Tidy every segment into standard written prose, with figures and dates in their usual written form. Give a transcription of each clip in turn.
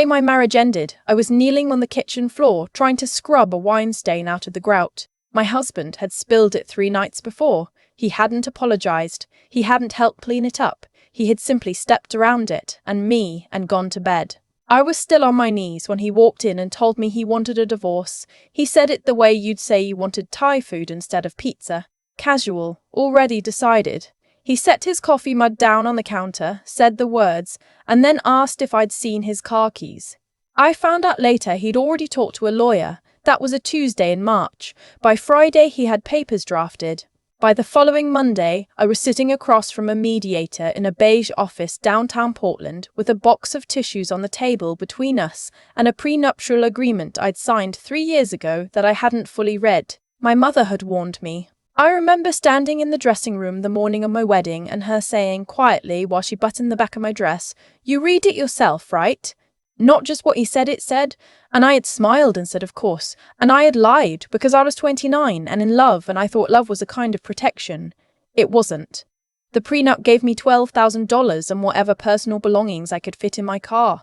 The day my marriage ended, I was kneeling on the kitchen floor trying to scrub a wine stain out of the grout. My husband had spilled it 3 nights before. He hadn't apologized. He hadn't helped clean it up. He had simply stepped around it and gone to bed. I was still on my knees when he walked in and told me he wanted a divorce. He said it the way you'd say you wanted Thai food instead of pizza. Casual, already decided. He set his coffee mug down on the counter, said the words, and then asked if I'd seen his car keys. I found out later he'd already talked to a lawyer. That was a Tuesday in March. By Friday he had papers drafted. By the following Monday, I was sitting across from a mediator in a beige office downtown Portland with a box of tissues on the table between us and a prenuptial agreement I'd signed 3 years ago that I hadn't fully read. My mother had warned me. I remember standing in the dressing room the morning of my wedding and her saying quietly while she buttoned the back of my dress, "You read it yourself, right?" Not just what he said it said, and I had smiled and said of course, and I had lied because I was 29 and in love and I thought love was a kind of protection. It wasn't. The prenup gave me $12,000 and whatever personal belongings I could fit in my car.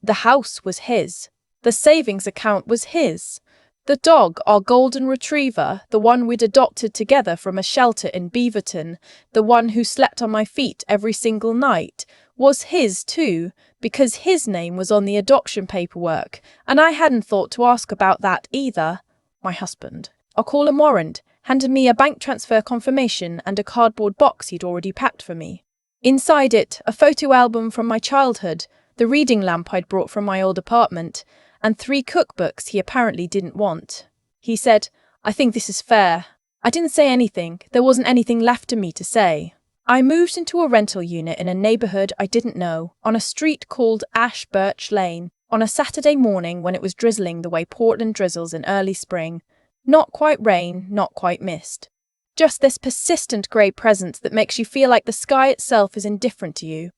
The house was his. The savings account was his. The dog, our golden retriever, the one we'd adopted together from a shelter in Beaverton, the one who slept on my feet every single night, was his too, because his name was on the adoption paperwork, and I hadn't thought to ask about that either. My husband, I'll call him Warrant, handed me a bank transfer confirmation and a cardboard box he'd already packed for me. Inside it, a photo album from my childhood, the reading lamp I'd brought from my old apartment, and 3 cookbooks he apparently didn't want. He said, "I think this is fair." I didn't say anything. There wasn't anything left of me to say. I moved into a rental unit in a neighborhood I didn't know, on a street called Ash Birch Lane, on a Saturday morning when it was drizzling the way Portland drizzles in early spring. Not quite rain, not quite mist. Just this persistent grey presence that makes you feel like the sky itself is indifferent to you.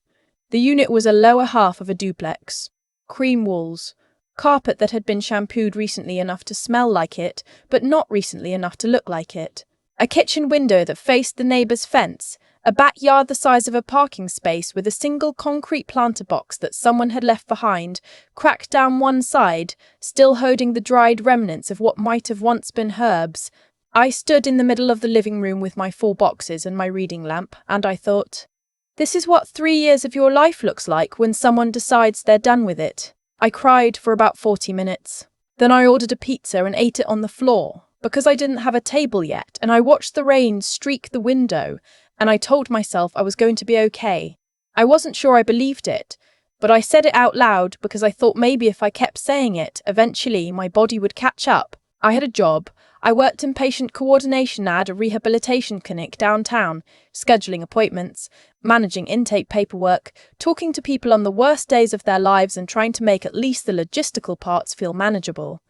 The unit was a lower half of a duplex. Cream walls. Carpet that had been shampooed recently enough to smell like it, but not recently enough to look like it. A kitchen window that faced the neighbour's fence. A backyard the size of a parking space with a single concrete planter box that someone had left behind, cracked down one side, still holding the dried remnants of what might have once been herbs. I stood in the middle of the living room with my 4 boxes and my reading lamp, and I thought, this is what 3 years of your life looks like when someone decides they're done with it. I cried for about 40 minutes. Then I ordered a pizza and ate it on the floor, because I didn't have a table yet, and I watched the rain streak the window, and I told myself I was going to be okay. I wasn't sure I believed it, but I said it out loud because I thought maybe if I kept saying it, eventually my body would catch up. I had a job. I worked in patient coordination at a rehabilitation clinic downtown, scheduling appointments, managing intake paperwork, talking to people on the worst days of their lives and trying to make at least the logistical parts feel manageable.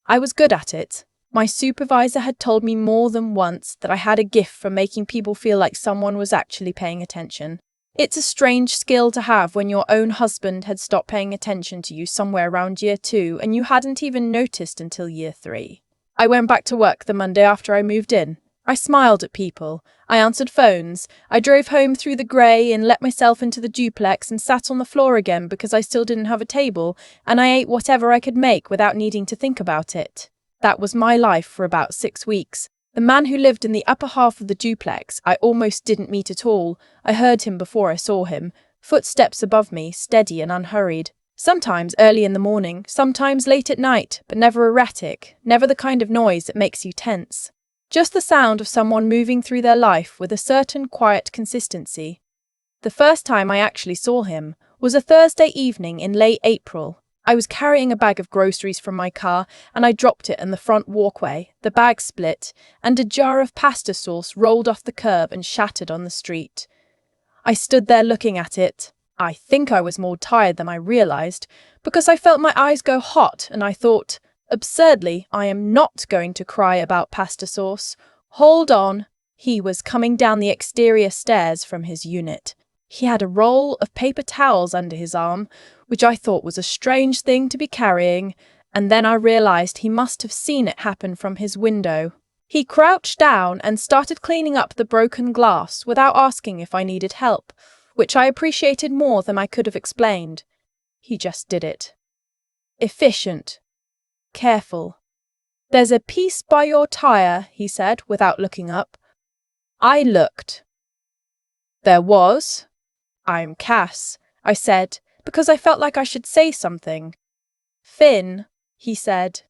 I was good at it. My supervisor had told me more than once that I had a gift for making people feel like someone was actually paying attention. It's a strange skill to have when your own husband had stopped paying attention to you somewhere around year 2 and you hadn't even noticed until year 3. I went back to work the Monday after I moved in. I smiled at people. I answered phones. I drove home through the grey and let myself into the duplex and sat on the floor again because I still didn't have a table, and I ate whatever I could make without needing to think about it. That was my life for about 6 weeks. The man who lived in the upper half of the duplex I almost didn't meet at all. I heard him before I saw him. Footsteps above me, steady and unhurried. Sometimes early in the morning, sometimes late at night, but never erratic, never the kind of noise that makes you tense. Just the sound of someone moving through their life with a certain quiet consistency. The first time I actually saw him was a Thursday evening in late April. I was carrying a bag of groceries from my car and I dropped it in the front walkway. The bag split and a jar of pasta sauce rolled off the curb and shattered on the street. I stood there looking at it. I think I was more tired than I realized because I felt my eyes go hot and I thought, absurdly, I am not going to cry about pasta sauce. Hold on. He was coming down the exterior stairs from his unit. He had a roll of paper towels under his arm, which I thought was a strange thing to be carrying, and then I realized he must have seen it happen from his window. He crouched down and started cleaning up the broken glass without asking if I needed help, which I appreciated more than I could have explained. He just did it. efficient, careful. There's a piece by your tire, he said without looking up. I looked. There was. I'm Cass, I said, because I felt like I should say something. Finn, he said.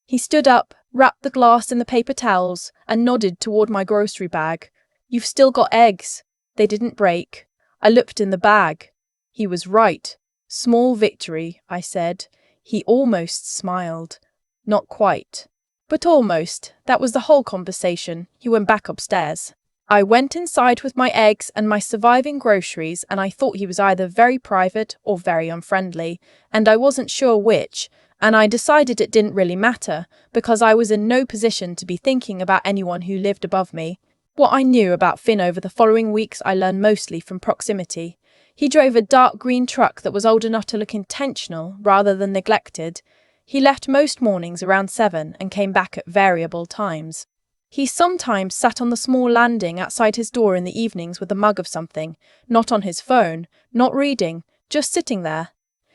He stood up, wrapped the glass in the paper towels, and nodded toward my grocery bag. You've still got eggs. They didn't break. I looked in the bag. He was right. Small victory, I said. He almost smiled. Not quite. But almost. That was the whole conversation. He went back upstairs. I went inside with my eggs and my surviving groceries, and I thought he was either very private or very unfriendly, and I wasn't sure which, and I decided it didn't really matter, because I was in no position to be thinking about anyone who lived above me. What I knew about Finn over the following weeks I learned mostly from proximity. He drove a dark green truck that was old enough to look intentional rather than neglected. He left most mornings around 7 and came back at variable times. He sometimes sat on the small landing outside his door in the evenings with a mug of something, not on his phone, not reading, just sitting there.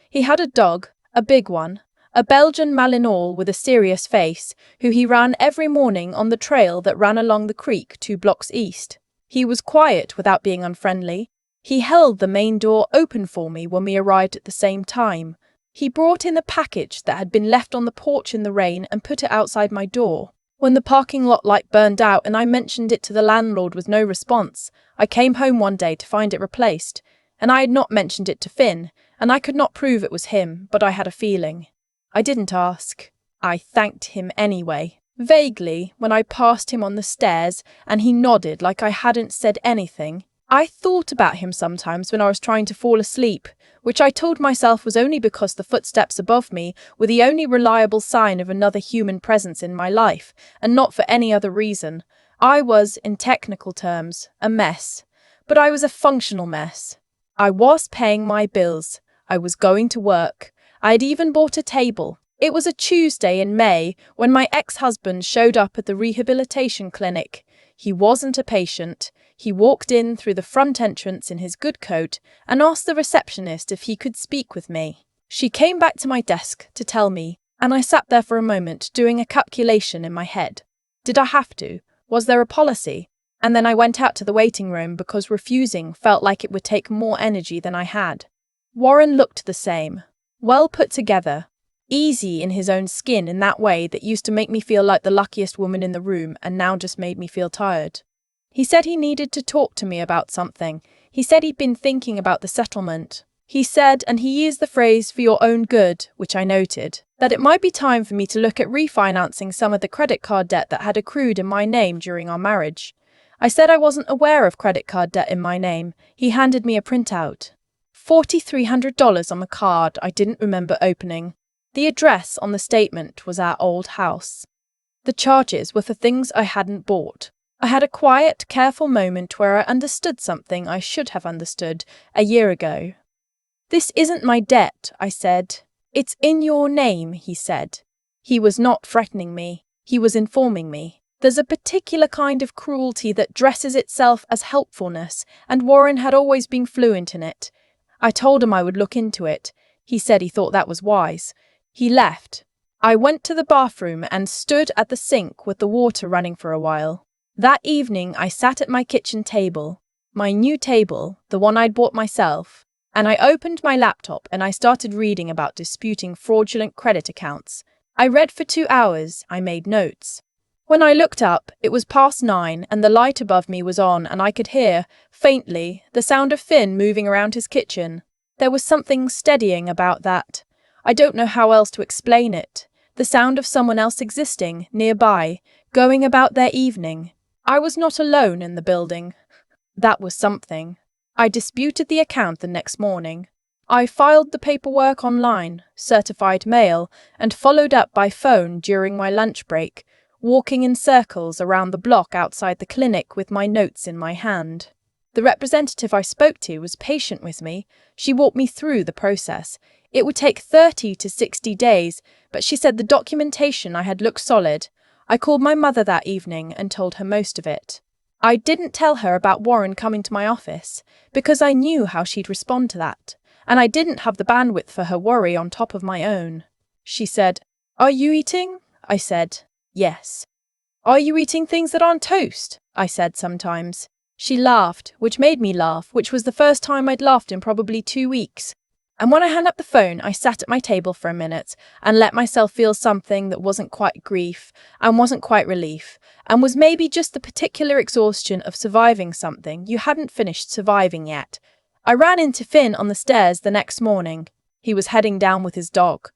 He had a dog, a big one, a Belgian Malinois with a serious face, who he ran every morning on the trail that ran along the creek 2 blocks east. He was quiet without being unfriendly. He held the main door open for me when we arrived at the same time. He brought in the package that had been left on the porch in the rain and put it outside my door. When the parking lot light burned out and I mentioned it to the landlord with no response, I came home one day to find it replaced. And I had not mentioned it to Finn, and I could not prove it was him, but I had a feeling. I didn't ask. I thanked him anyway, vaguely, when I passed him on the stairs, and he nodded like I hadn't said anything. I thought about him sometimes when I was trying to fall asleep, which I told myself was only because the footsteps above me were the only reliable sign of another human presence in my life, and not for any other reason. I was, in technical terms, a mess. But I was a functional mess. I was paying my bills. I was going to work. I had even bought a table. It was a Tuesday in May when my ex-husband showed up at the rehabilitation clinic. He wasn't a patient. He walked in through the front entrance in his good coat and asked the receptionist if he could speak with me. She came back to my desk to tell me, and I sat there for a moment doing a calculation in my head. Did I have to? Was there a policy? And then I went out to the waiting room because refusing felt like it would take more energy than I had. Warren looked the same. Well put together. Easy in his own skin in that way that used to make me feel like the luckiest woman in the room and now just made me feel tired. He said he needed to talk to me about something. He said he'd been thinking about the settlement. He said, and he used the phrase for your own good, which I noted, that it might be time for me to look at refinancing some of the credit card debt that had accrued in my name during our marriage. I said I wasn't aware of credit card debt in my name. He handed me a printout. $4,300 on the card I didn't remember opening. The address on the statement was our old house. The charges were for things I hadn't bought. I had a quiet, careful moment where I understood something I should have understood a year ago. This isn't my debt, I said. It's in your name, he said. He was not threatening me. He was informing me. There's a particular kind of cruelty that dresses itself as helpfulness, and Warren had always been fluent in it. I told him I would look into it. He said he thought that was wise. He left. I went to the bathroom and stood at the sink with the water running for a while. That evening I sat at my kitchen table, my new table, the one I'd bought myself, and I opened my laptop and I started reading about disputing fraudulent credit accounts. I read for 2 hours. I made notes. When I looked up, it was past 9 and the light above me was on and I could hear, faintly, the sound of Finn moving around his kitchen. There was something steadying about that. I don't know how else to explain it. The sound of someone else existing, nearby, going about their evening. I was not alone in the building. That was something. I disputed the account the next morning. I filed the paperwork online, certified mail, and followed up by phone during my lunch break, walking in circles around the block outside the clinic with my notes in my hand. The representative I spoke to was patient with me. She walked me through the process. It would take 30 to 60 days, but she said the documentation I had looked solid. I called my mother that evening and told her most of it. I didn't tell her about Warren coming to my office, because I knew how she'd respond to that, and I didn't have the bandwidth for her worry on top of my own. She said, "Are you eating?" I said, "Yes." "Are you eating things that aren't toast?" I said sometimes. She laughed, which made me laugh, which was the first time I'd laughed in probably 2 weeks. And when I hung up the phone, I sat at my table for a minute and let myself feel something that wasn't quite grief and wasn't quite relief and was maybe just the particular exhaustion of surviving something you hadn't finished surviving yet. I ran into Finn on the stairs the next morning. He was heading down with his dog.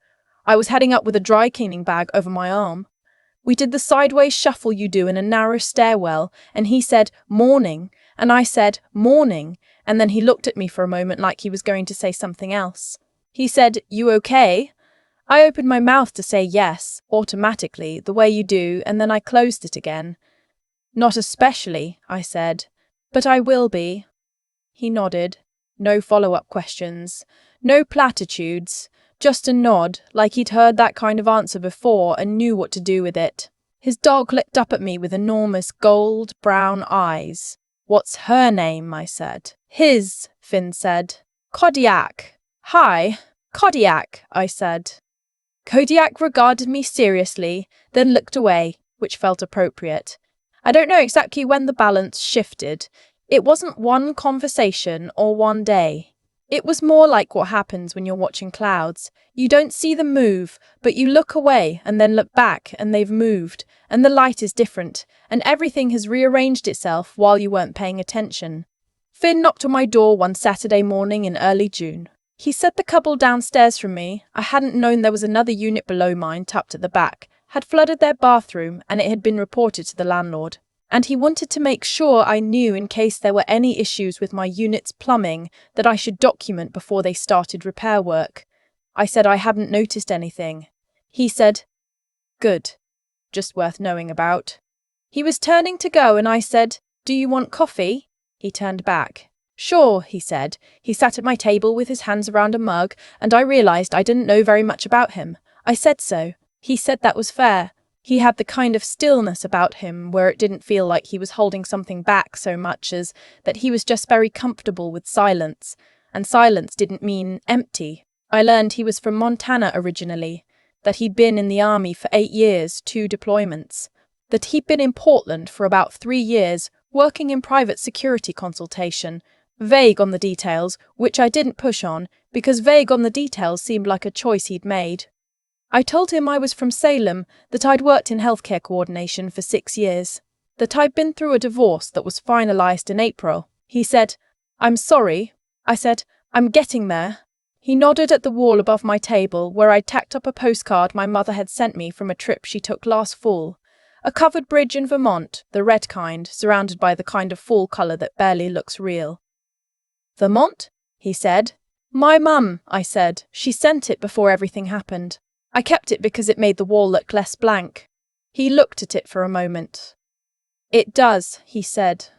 I was heading up with a dry cleaning bag over my arm. We did the sideways shuffle you do in a narrow stairwell, and he said, "Morning," and I said, "Morning," and then he looked at me for a moment like he was going to say something else. He said, "You okay?" I opened my mouth to say yes, automatically, the way you do, and then I closed it again. "Not especially," I said, "but I will be." He nodded. No follow-up questions. No platitudes. Just a nod, like he'd heard that kind of answer before and knew what to do with it. His dog looked up at me with enormous gold-brown eyes. "What's her name?" I said. "His," Finn said. "Kodiak." "Hi, Kodiak," I said. Kodiak regarded me seriously, then looked away, which felt appropriate. I don't know exactly when the balance shifted. It wasn't one conversation or one day. It was more like what happens when you're watching clouds. You don't see them move, but you look away and then look back and they've moved, and the light is different, and everything has rearranged itself while you weren't paying attention. Finn knocked on my door one Saturday morning in early June. He said the couple downstairs from me, I hadn't known there was another unit below mine tucked at the back, had flooded their bathroom and it had been reported to the landlord. And he wanted to make sure I knew in case there were any issues with my unit's plumbing that I should document before they started repair work. I said I hadn't noticed anything. He said, "Good. Just worth knowing about." He was turning to go and I said, "Do you want coffee?" He turned back. "Sure," he said. He sat at my table with his hands around a mug and I realized I didn't know very much about him. I said so. He said that was fair. He had the kind of stillness about him where it didn't feel like he was holding something back so much as that he was just very comfortable with silence. And silence didn't mean empty. I learned he was from Montana originally, that he'd been in the army for 8 years, 2 deployments, that he'd been in Portland for about 3 years, working in private security consultation, vague on the details, which I didn't push on, because vague on the details seemed like a choice he'd made. I told him I was from Salem, that I'd worked in healthcare coordination for 6 years, that I'd been through a divorce that was finalized in April. He said, "I'm sorry." I said, "I'm getting there." He nodded at the wall above my table where I'd tacked up a postcard my mother had sent me from a trip she took last fall. A covered bridge in Vermont, the red kind, surrounded by the kind of fall colour that barely looks real. "Vermont?" he said. "My mum," I said. "She sent it before everything happened. I kept it because it made the wall look less blank." He looked at it for a moment. "It does," he said.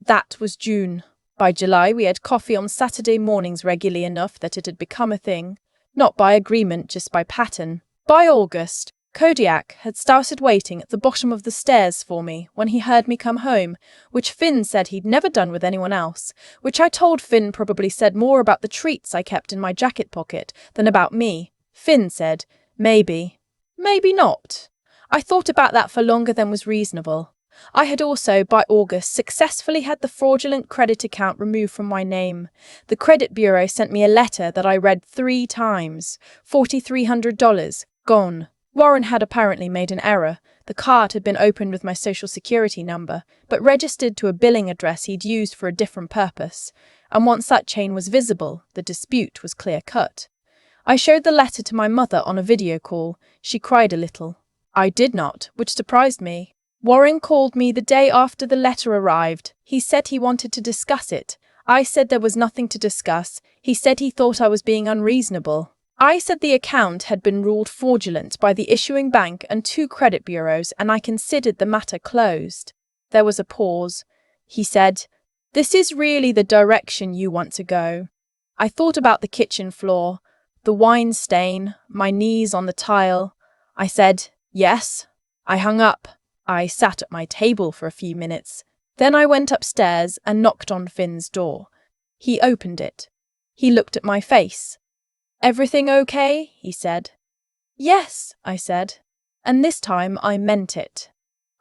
That was June. By July, we had coffee on Saturday mornings regularly enough that it had become a thing. Not by agreement, just by pattern. By August, Kodiak had started waiting at the bottom of the stairs for me when he heard me come home, which Finn said he'd never done with anyone else, which I told Finn probably said more about the treats I kept in my jacket pocket than about me. Finn said, "Maybe. Maybe not." I thought about that for longer than was reasonable. I had also, by August, successfully had the fraudulent credit account removed from my name. The credit bureau sent me a letter that I read 3 times. $4,300, gone. Warren had apparently made an error. The card had been opened with my social security number, but registered to a billing address he'd used for a different purpose. And once that chain was visible, the dispute was clear-cut. I showed the letter to my mother on a video call. She cried a little. I did not, which surprised me. Warren called me the day after the letter arrived. He said he wanted to discuss it. I said there was nothing to discuss. He said he thought I was being unreasonable. I said the account had been ruled fraudulent by the issuing bank and 2 credit bureaus, and I considered the matter closed. There was a pause. He said, "This is really the direction you want to go." I thought about the kitchen floor, the wine stain, my knees on the tile. I said, "Yes." I hung up. I sat at my table for a few minutes. Then I went upstairs and knocked on Finn's door. He opened it. He looked at my face. "Everything okay?" he said. Yes, I said. And this time I meant it.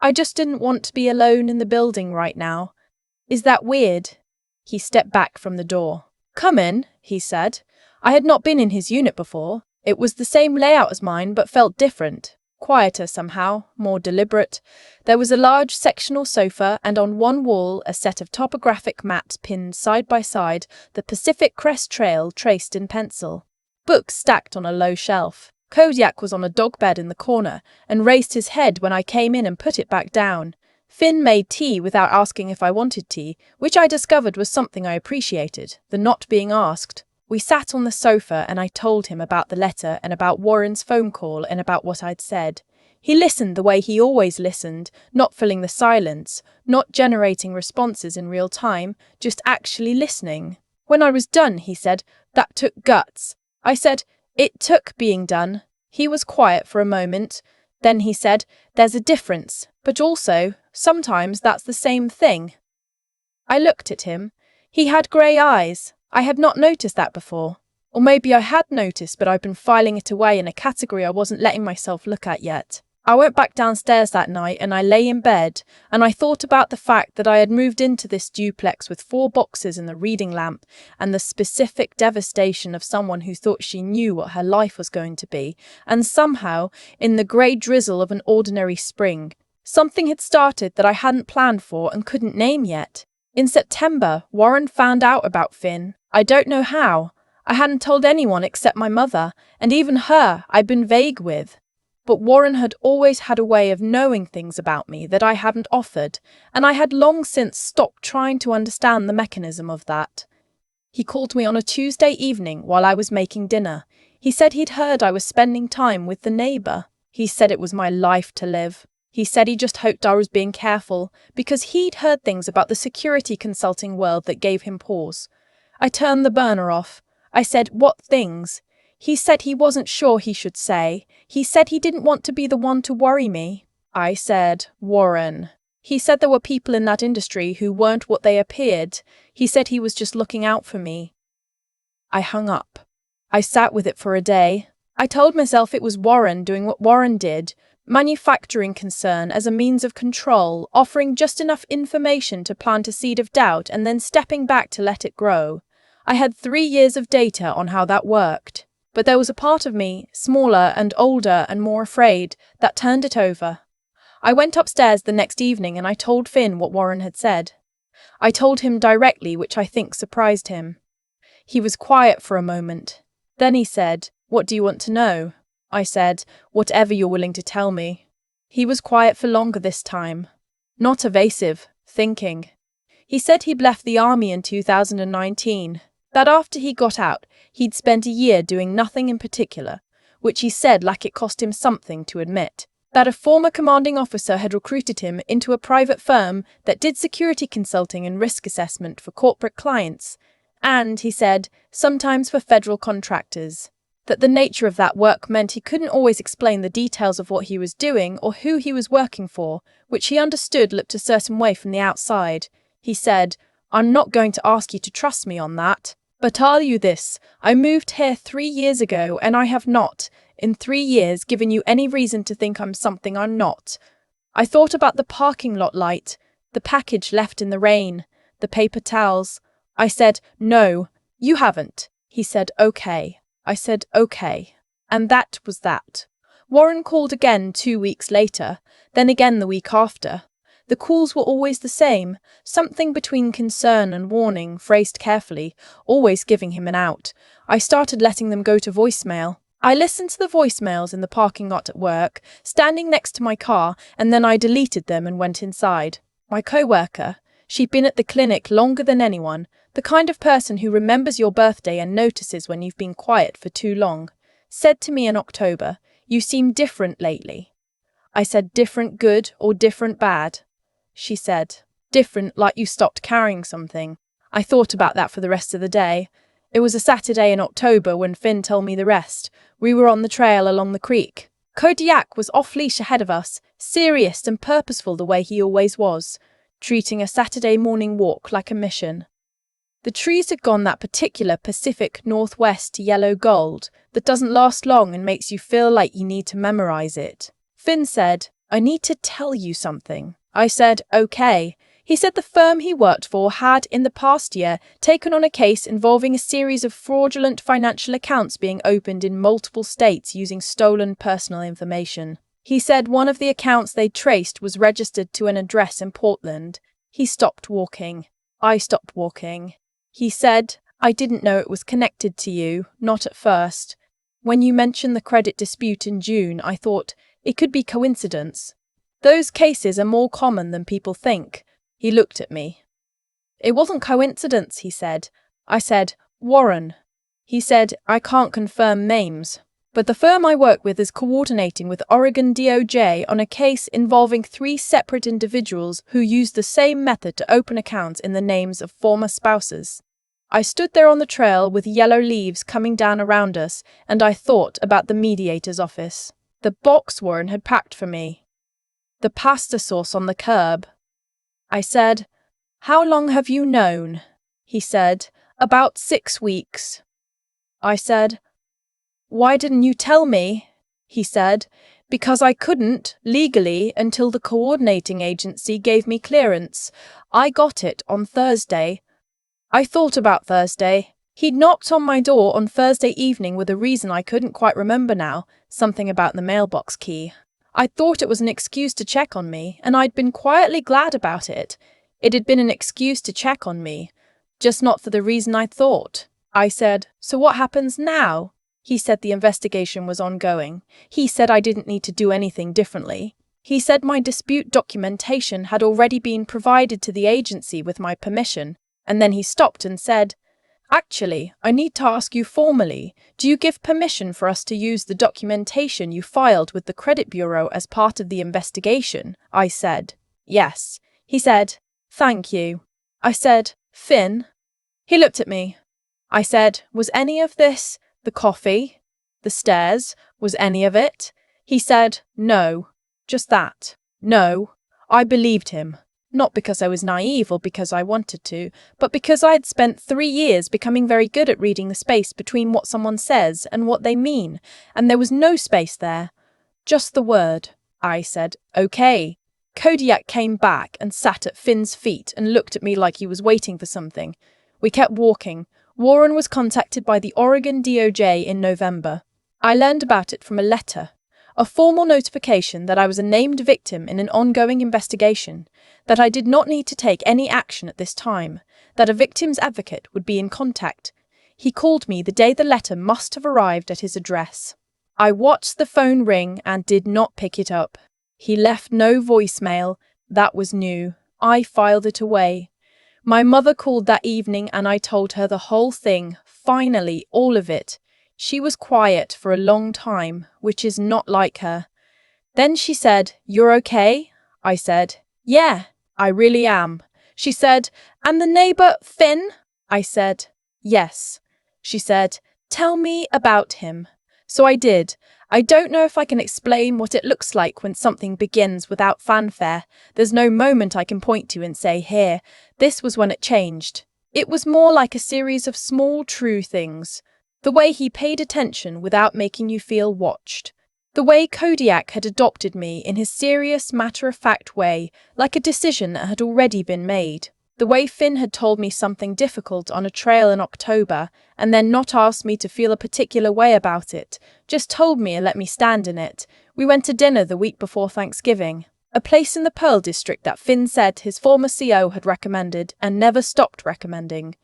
I just didn't want to be alone in the building right now. Is that weird? He stepped back from the door. Come in, he said. I had not been in his unit before. It was the same layout as mine, but felt different. Quieter somehow, more deliberate. There was a large sectional sofa, and on one wall a set of topographic maps pinned side by side, the Pacific Crest Trail traced in pencil. Books stacked on a low shelf. Kodiak was on a dog bed in the corner and raised his head when I came in and put it back down. Finn made tea without asking if I wanted tea, which I discovered was something I appreciated, the not being asked. We sat on the sofa and I told him about the letter and about Warren's phone call and about what I'd said. He listened the way he always listened, not filling the silence, not generating responses in real time, just actually listening. When I was done, he said, "That took guts." I said, "It took being done." He was quiet for a moment. Then he said, "There's a difference, but also, sometimes that's the same thing." I looked at him. He had grey eyes. I had not noticed that before. Or maybe I had noticed, but I'd been filing it away in a category I wasn't letting myself look at yet. I went back downstairs that night and I lay in bed, and I thought about the fact that I had moved into this duplex with 4 boxes and the reading lamp, and the specific devastation of someone who thought she knew what her life was going to be, and somehow, in the grey drizzle of an ordinary spring, something had started that I hadn't planned for and couldn't name yet. In September, Warren found out about Finn. I don't know how. I hadn't told anyone except my mother, and even her I'd been vague with. But Warren had always had a way of knowing things about me that I hadn't offered, and I had long since stopped trying to understand the mechanism of that. He called me on a Tuesday evening while I was making dinner. He said he'd heard I was spending time with the neighbour. He said it was my life to live. He said he just hoped I was being careful, because he'd heard things about the security consulting world that gave him pause. I turned the burner off. I said, "What things?" He said he wasn't sure he should say. He said he didn't want to be the one to worry me. I said, "Warren." He said there were people in that industry who weren't what they appeared. He said he was just looking out for me. I hung up. I sat with it for a day. I told myself it was Warren doing what Warren did, manufacturing concern as a means of control, offering just enough information to plant a seed of doubt and then stepping back to let it grow. I had 3 years of data on how that worked. But there was a part of me, smaller and older and more afraid, that turned it over. I went upstairs the next evening and I told Finn what Warren had said. I told him directly, which I think surprised him. He was quiet for a moment. Then he said, "What do you want to know?" I said, "Whatever you're willing to tell me." He was quiet for longer this time. Not evasive, thinking. He said he'd left the army in 2019. That after he got out, he'd spent a year doing nothing in particular, which he said like it cost him something to admit. That a former commanding officer had recruited him into a private firm that did security consulting and risk assessment for corporate clients, and, he said, sometimes for federal contractors. That the nature of that work meant he couldn't always explain the details of what he was doing or who he was working for, which he understood looked a certain way from the outside. He said, "I'm not going to ask you to trust me on that. But tell you this, I moved here 3 years ago and I have not, in 3 years, given you any reason to think I'm something I'm not. I thought about the parking lot light, the package left in the rain, the paper towels. I said, no, you haven't." He said, "Okay." I said, "Okay." And that was that. Warren called again 2 weeks later, then again the week after. The calls were always the same, something between concern and warning, phrased carefully, always giving him an out. I started letting them go to voicemail. I listened to the voicemails in the parking lot at work, standing next to my car, and then I deleted them and went inside. My co-worker, she'd been at the clinic longer than anyone, the kind of person who remembers your birthday and notices when you've been quiet for too long, said to me in October, "You seem different lately." I said, "Different good or different bad?" She said, "Different, like you stopped carrying something." I thought about that for the rest of the day. It was a Saturday in October when Finn told me the rest. We were on the trail along the creek. Kodiak was off-leash ahead of us, serious and purposeful the way he always was, treating a Saturday morning walk like a mission. The trees had gone that particular Pacific Northwest yellow gold that doesn't last long and makes you feel like you need to memorize it. Finn said, "I need to tell you something." I said, "Okay." He said the firm he worked for had, in the past year, taken on a case involving a series of fraudulent financial accounts being opened in multiple states using stolen personal information. He said one of the accounts they'd traced was registered to an address in Portland. He stopped walking. I stopped walking. He said, "I didn't know it was connected to you, not at first. When you mentioned the credit dispute in June, I thought it could be coincidence. Those cases are more common than people think." He looked at me. "It wasn't coincidence," he said. I said, "Warren." He said, "I can't confirm names, but the firm I work with is coordinating with Oregon DOJ on a case involving 3 separate individuals who used the same method to open accounts in the names of former spouses." I stood there on the trail with yellow leaves coming down around us, and I thought about the mediator's office. The box Warren had packed for me. The pasta sauce on the curb. I said, "How long have you known?" He said, "About 6 weeks." I said, "Why didn't you tell me?" He said, "Because I couldn't, legally, until the coordinating agency gave me clearance. I got it on Thursday." I thought about Thursday. He'd knocked on my door on Thursday evening with a reason I couldn't quite remember now, something about the mailbox key. I thought it was an excuse to check on me, and I'd been quietly glad about it. It had been an excuse to check on me, just not for the reason I'd thought. I said, "So what happens now?" He said the investigation was ongoing. He said I didn't need to do anything differently. He said my dispute documentation had already been provided to the agency with my permission, and then he stopped and said, "Actually, I need to ask you formally, do you give permission for us to use the documentation you filed with the credit bureau as part of the investigation?" I said, "Yes." He said, "Thank you." I said, "Finn?" He looked at me. I said, "Was any of this, the coffee, the stairs, was any of it?" He said, "No, just that." No, I believed him. Not because I was naive or because I wanted to, but because I had spent 3 years becoming very good at reading the space between what someone says and what they mean, and there was no space there. Just the word. I said, "Okay." Kodiak came back and sat at Finn's feet and looked at me like he was waiting for something. We kept walking. Warren was contacted by the Oregon DOJ in November. I learned about it from a letter. A formal notification that I was a named victim in an ongoing investigation, that I did not need to take any action at this time, that a victim's advocate would be in contact. He called me the day the letter must have arrived at his address. I watched the phone ring and did not pick it up. He left no voicemail. That was new. I filed it away. My mother called that evening and I told her the whole thing, finally, all of it. She was quiet for a long time, which is not like her. Then she said, "You're okay?" I said, "Yeah, I really am." She said, "And the neighbor, Finn?" I said, "Yes." She said, "Tell me about him." So I did. I don't know if I can explain what it looks like when something begins without fanfare. There's no moment I can point to and say, "Here, this was when it changed." It was more like a series of small, true things. The way he paid attention without making you feel watched. The way Kodiak had adopted me in his serious, matter-of-fact way, like a decision that had already been made. The way Finn had told me something difficult on a trail in October, and then not asked me to feel a particular way about it, just told me and let me stand in it. We went to dinner the week before Thanksgiving. A place in the Pearl District that Finn said his former CO had recommended and never stopped recommending.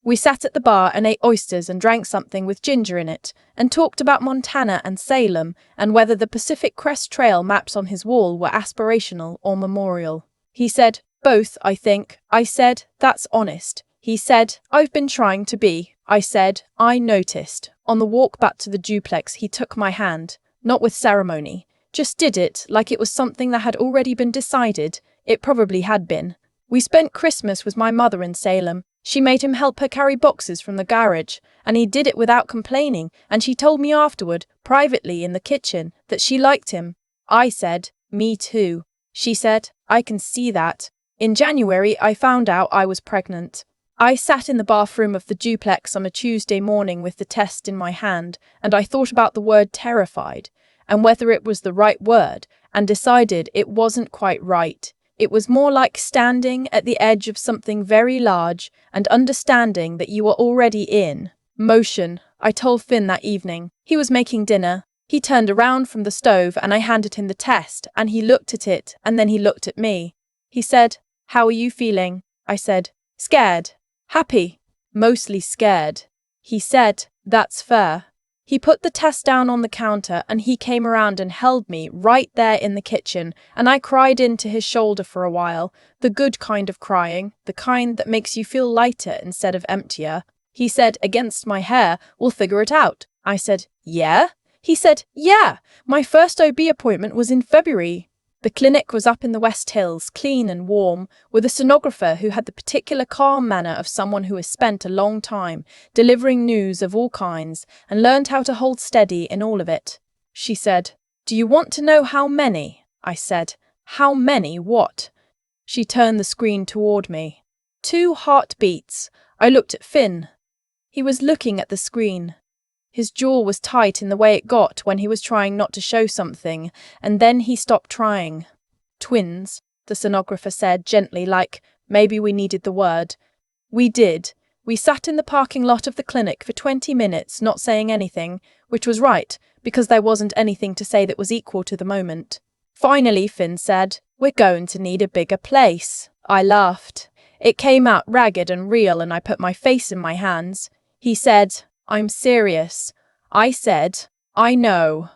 We sat at the bar and ate oysters and drank something with ginger in it, and talked about Montana and Salem and whether the Pacific Crest Trail maps on his wall were aspirational or memorial. He said, "Both, I think." I said, "That's honest." He said, "I've been trying to be." I said, "I noticed." On the walk back to the duplex, he took my hand, not with ceremony, just did it like it was something that had already been decided. It probably had been. We spent Christmas with my mother in Salem. She made him help her carry boxes from the garage, and he did it without complaining, and she told me afterward, privately in the kitchen, that she liked him. I said, "Me too." She said, "I can see that." In January, I found out I was pregnant. I sat in the bathroom of the duplex on a Tuesday morning with the test in my hand, and I thought about the word terrified and whether it was the right word, and decided it wasn't quite right. It was more like standing at the edge of something very large and understanding that you were already in motion. I told Finn that evening. He was making dinner. He turned around from the stove and I handed him the test, and he looked at it and then he looked at me. He said, "How are you feeling?" I said, "Scared." "Happy." "Mostly scared." He said, "That's fair." He put the test down on the counter and he came around and held me right there in the kitchen, and I cried into his shoulder for a while, the good kind of crying, the kind that makes you feel lighter instead of emptier. He said, "Against my hair, we'll figure it out." I said, "Yeah?" He said, "Yeah, my first OB appointment was in February." The clinic was up in the West Hills, clean and warm, with a sonographer who had the particular calm manner of someone who has spent a long time delivering news of all kinds and learned how to hold steady in all of it. She said, "Do you want to know how many?" I said, "How many what?" She turned the screen toward me. 2 heartbeats. I looked at Finn. He was looking at the screen. His jaw was tight in the way it got when he was trying not to show something, and then he stopped trying. "Twins," the sonographer said gently, like maybe we needed the word. We did. We sat in the parking lot of the clinic for 20 minutes, not saying anything, which was right, because there wasn't anything to say that was equal to the moment. Finally, Finn said, "We're going to need a bigger place." I laughed. It came out ragged and real, and I put my face in my hands. He said, "I'm serious." I said, I know.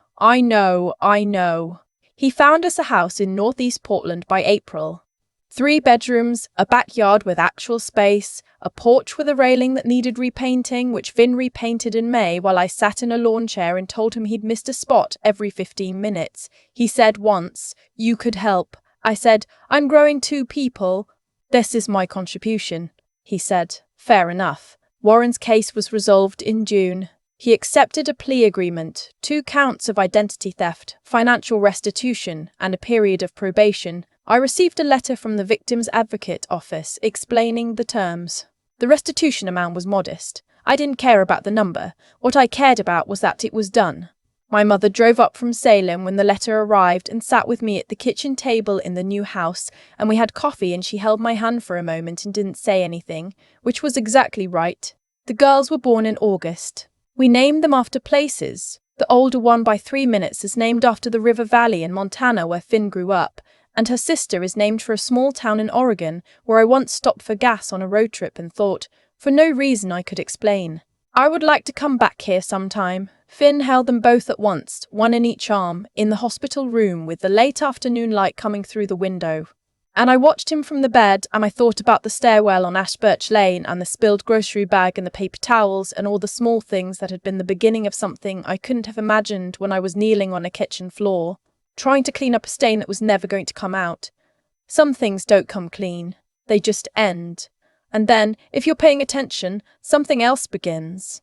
He found us a house in northeast Portland by April. 3 bedrooms, a backyard with actual space, a porch with a railing that needed repainting, which Finn repainted in May while I sat in a lawn chair and told him he'd missed a spot every 15 minutes. He said once, "You could help." I said, "I'm growing 2 people. This is my contribution." He said, "Fair enough." Warren's case was resolved in June. He accepted a plea agreement, 2 counts of identity theft, financial restitution, and a period of probation. I received a letter from the victim's advocate office explaining the terms. The restitution amount was modest. I didn't care about the number. What I cared about was that it was done. My mother drove up from Salem when the letter arrived and sat with me at the kitchen table in the new house, and we had coffee, and she held my hand for a moment and didn't say anything, which was exactly right. The girls were born in August. We named them after places. The older one by 3 minutes is named after the River Valley in Montana where Finn grew up, and her sister is named for a small town in Oregon where I once stopped for gas on a road trip and thought, for no reason I could explain, I would like to come back here sometime. Finn held them both at once, one in each arm, in the hospital room with the late afternoon light coming through the window. And I watched him from the bed, and I thought about the stairwell on Ashbirch Lane and the spilled grocery bag and the paper towels and all the small things that had been the beginning of something I couldn't have imagined when I was kneeling on a kitchen floor, trying to clean up a stain that was never going to come out. Some things don't come clean. They just end. And then, if you're paying attention, something else begins.